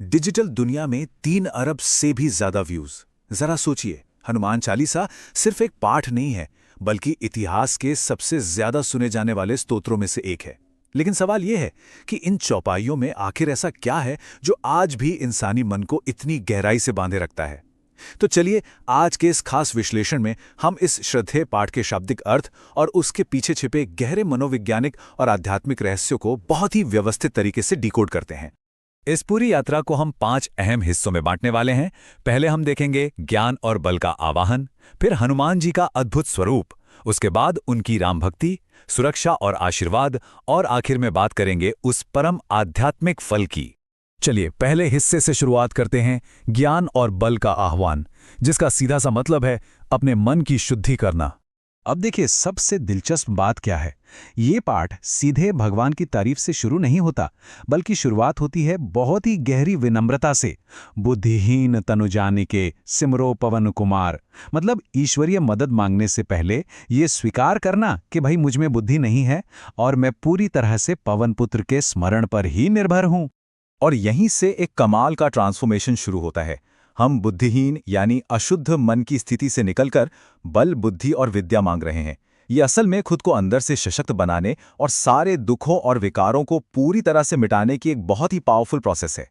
Digital दुनिया में 3 अरब से भी ज्यादा व्यूज। जरा सोचिए, हनुमान चालीसा सिर्फ एक पाठ नहीं है, बल्कि इतिहास के सबसे ज्यादा सुने जाने वाले स्तोत्रों में से एक है। लेकिन सवाल यह है कि इन चौपाइयों में आखिर ऐसा क्या है जो आज भी इंसानी मन को इतनी गहराई से बांधे रखता है। तो चलिए, आज के इस खास विश्लेषण में हम इस श्रद्धेय पाठ के शाब्दिक अर्थ और उसके पीछे छिपे गहरे मनोवैज्ञानिक और आध्यात्मिक रहस्यों को बहुत ही व्यवस्थित तरीके से डिकोड करते हैं। इस पूरी यात्रा को हम 5 अहम हिस्सों में बांटने वाले हैं। पहले हम देखेंगे ज्ञान और बल का आवाहन, फिर हनुमान जी का अद्भुत स्वरूप, उसके बाद उनकी राम भक्ति, सुरक्षा और आशीर्वाद, और आखिर में बात करेंगे उस परम आध्यात्मिक फल की। चलिए, पहले हिस्से से शुरुआत करते हैं, ज्ञान और बल का आह्वान, जिसका सीधा सा मतलब है अपने मन की शुद्धि करना। अब देखिए, सबसे दिलचस्प बात क्या है। ये पाठ सीधे भगवान की तारीफ से शुरू नहीं होता, बल्कि शुरुआत होती है बहुत ही गहरी विनम्रता से। बुद्धिहीन तनु जानिके सिमरो पवन कुमार, मतलब ईश्वरीय मदद मांगने से पहले ये स्वीकार करना कि भाई मुझ में बुद्धि नहीं है और मैं पूरी तरह से पवन पुत्र के स्मरण पर ही निर्भर हूं। और यहीं से एक कमाल का ट्रांसफॉर्मेशन शुरू होता है। हम बुद्धिहीन यानी अशुद्ध मन की स्थिति से निकलकर बल, बुद्धि और विद्या मांग रहे हैं। ये असल में खुद को अंदर से सशक्त बनाने और सारे दुखों और विकारों को पूरी तरह से मिटाने की एक बहुत ही पावरफुल प्रोसेस है।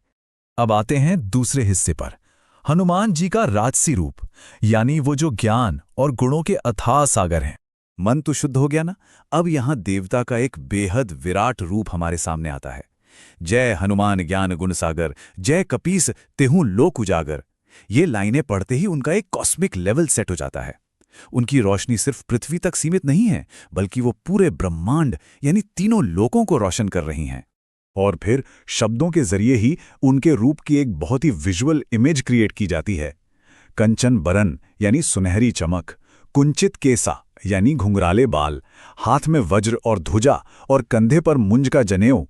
अब आते हैं दूसरे हिस्से पर, हनुमान जी का राजसी रूप, यानी वो जो ज्ञान और गुणों के अथाह सागर हैं। मन तो शुद्ध हो गया ना, अब यहां देवता का एक बेहद विराट रूप हमारे सामने आता है। जय हनुमान ज्ञान गुण सागर, जय कपीस तेहूं लोक उजागर। ये लाइनें पढ़ते ही उनका एक कॉस्मिक लेवल सेट हो जाता है। उनकी रोशनी सिर्फ पृथ्वी तक सीमित नहीं है, बल्कि वो पूरे ब्रह्मांड यानी तीनों लोकों को रोशन कर रही हैं। और फिर शब्दों के जरिए ही उनके रूप की एक बहुत ही विजुअल इमेज क्रिएट की जाती है। कंचन बरन यानी सुनहरी चमक, कुंचित केसा यानी घुंघराले बाल, हाथ में वज्र और ध्वजा और कंधे पर मुंज का जनेऊ।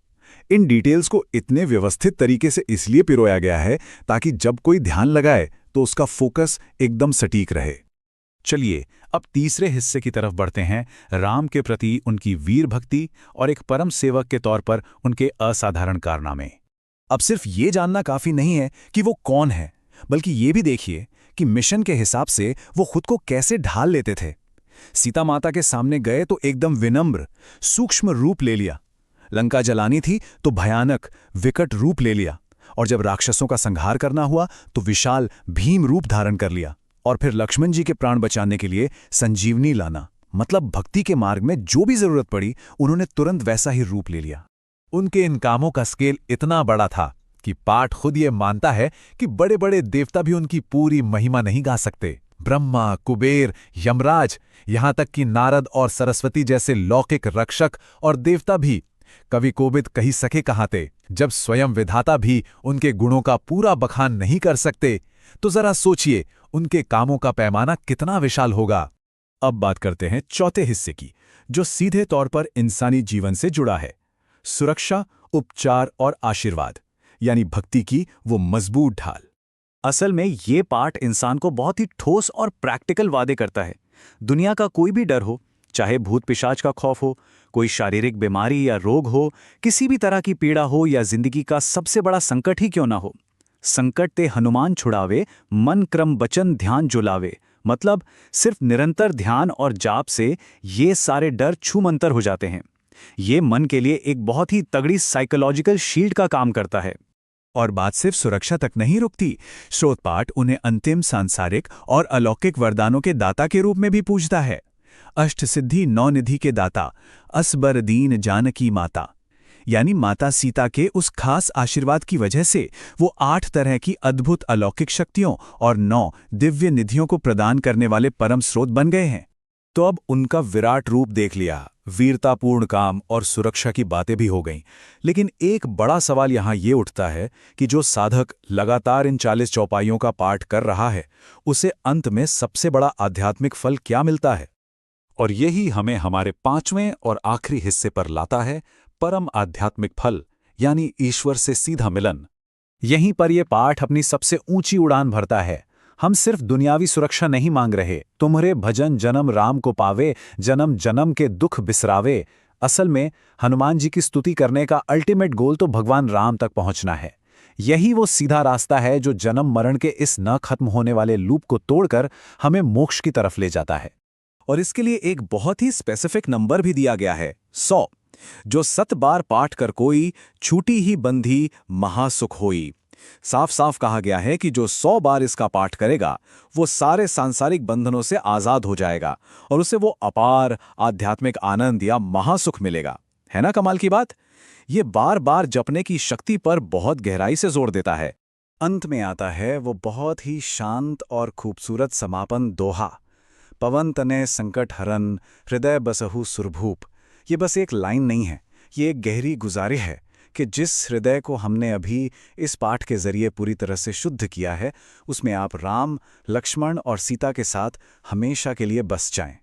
इन डिटेल्स को इतने व्यवस्थित तरीके से इसलिए पिरोया गया है ताकि जब कोई ध्यान लगाए तो उसका फोकस एकदम सटीक रहे। चलिए, अब तीसरे हिस्से की तरफ बढ़ते हैं, राम के प्रति उनकी वीर भक्ति और एक परम सेवक के तौर पर उनके असाधारण कारनामे। अब सिर्फ ये जानना काफी नहीं है कि वो कौन है, बल्कि ये भी देखिए कि मिशन के हिसाब से वो खुद को कैसे ढाल लेते थे। सीता माता के सामने गए तो एकदम विनम्र, सूक्ष्म रूप ले लिया। लंका जलानी थी तो भयानक, विकट रूप ले लिया। और जब राक्षसों का संहार करना हुआ तो विशाल भीम रूप धारण कर लिया। और फिर लक्ष्मण जी के प्राण बचाने के लिए संजीवनी लाना, मतलब भक्ति के मार्ग में जो भी जरूरत पड़ी उन्होंने तुरंत वैसा ही रूप ले लिया। उनके इन कामों का स्केल इतना बड़ा था कि पाठ खुद ये मानता है कि बड़े बड़े देवता भी उनकी पूरी महिमा नहीं गा सकते। ब्रह्मा, कुबेर, यमराज, यहां तक कि नारद और सरस्वती जैसे लौकिक रक्षक और देवता भी कवि कोविद कही सके कहाँ थे। जब स्वयं विधाता भी उनके गुणों का पूरा बखान नहीं कर सकते, तो जरा सोचिए उनके कामों का पैमाना कितना विशाल होगा। अब बात करते हैं चौथे हिस्से की, जो सीधे तौर पर इंसानी जीवन से जुड़ा है, सुरक्षा, उपचार और आशीर्वाद, यानी भक्ति की वो मजबूत ढाल। असल में ये पाठ इंसान को बहुत ही ठोस और प्रैक्टिकल वादे करता है। दुनिया का कोई भी डर हो, चाहे भूत पिशाच का खौफ हो, कोई शारीरिक बीमारी या रोग हो, किसी भी तरह की पीड़ा हो, या जिंदगी का सबसे बड़ा संकट ही क्यों ना हो, संकट ते हनुमान छुड़ावे, मन क्रम वचन ध्यान जुलावे। मतलब सिर्फ निरंतर ध्यान और जाप से ये सारे डर छूमंतर हो जाते हैं। ये मन के लिए एक बहुत ही तगड़ी साइकोलॉजिकल शील्ड का काम करता है। और बात सिर्फ सुरक्षा तक नहीं रुकती। श्रोतपाठ उन्हें अंतिम सांसारिक और अलौकिक वरदानों के दाता के रूप में भी पूजता है। अष्टसिद्धि नौनिधि के दाता, असबर दीन जानकी माता, यानी माता सीता के उस खास आशीर्वाद की वजह से वो 8 तरह की अद्भुत अलौकिक शक्तियों और 9 दिव्य निधियों को प्रदान करने वाले परम स्रोत बन गए हैं। तो अब उनका विराट रूप देख लिया, वीरतापूर्ण काम और सुरक्षा की बातें भी हो गईं। लेकिन एक बड़ा सवाल यहाँ ये उठता है कि जो साधक लगातार इन 40 चौपाइयों का पाठ कर रहा है, उसे अंत में सबसे बड़ा आध्यात्मिक फल क्या मिलता है। और यही हमें हमारे 5वें और आखिरी हिस्से पर लाता है, परम आध्यात्मिक फल, यानी ईश्वर से सीधा मिलन। यहीं पर यह पाठ अपनी सबसे ऊंची उड़ान भरता है। हम सिर्फ दुनियावी सुरक्षा नहीं मांग रहे, तुम्हारे भजन जन्म राम को पावे, जन्म जन्म के दुख बिसरावे। असल में हनुमान जी की स्तुति करने का अल्टीमेट गोल तो भगवान राम तक पहुंचना है। यही वो सीधा रास्ता है जो जन्म मरण के इस न खत्म होने वाले लूप को तोड़कर हमें मोक्ष की तरफ ले जाता है। और इसके लिए एक बहुत ही स्पेसिफिक नंबर भी दिया गया है, 100, जो 7 बार पाठ कर कोई छूटी ही बंधी महासुख होई। साफ साफ कहा गया है कि जो 100 बार इसका पाठ करेगा वो सारे सांसारिक बंधनों से आजाद हो जाएगा और उसे वो अपार आध्यात्मिक आनंद या महासुख मिलेगा। है ना कमाल की बात? ये बार बार जपने की शक्ति पर बहुत गहराई से जोर देता है। अंत में आता है वो बहुत ही शांत और खूबसूरत समापन दोहा, पवन तने संकट हरन हृदय बसहु सुरभूप। ये बस एक लाइन नहीं है, ये एक गहरी गुजारिश है कि जिस हृदय को हमने अभी इस पाठ के जरिए पूरी तरह से शुद्ध किया है, उसमें आप राम, लक्ष्मण और सीता के साथ हमेशा के लिए बस जाएं।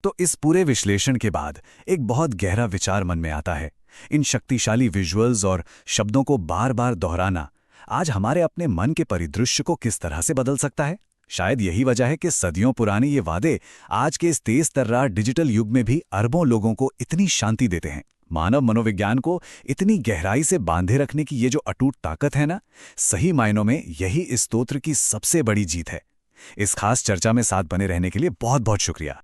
तो इस पूरे विश्लेषण के बाद एक बहुत गहरा विचार मन में आता है। इन शक्तिशाली विजुअल्स और शब्दों को बार बार दोहराना आज हमारे अपने मन के परिदृश्य को किस तरह से बदल सकता है? शायद यही वजह है कि सदियों पुराने ये वादे आज के इस तेज तर्रार डिजिटल युग में भी अरबों लोगों को इतनी शांति देते हैं। मानव मनोविज्ञान को इतनी गहराई से बांधे रखने की ये जो अटूट ताकत है ना, सही मायनों में यही इस स्तोत्र की सबसे बड़ी जीत है। इस खास चर्चा में साथ बने रहने के लिए बहुत बहुत शुक्रिया।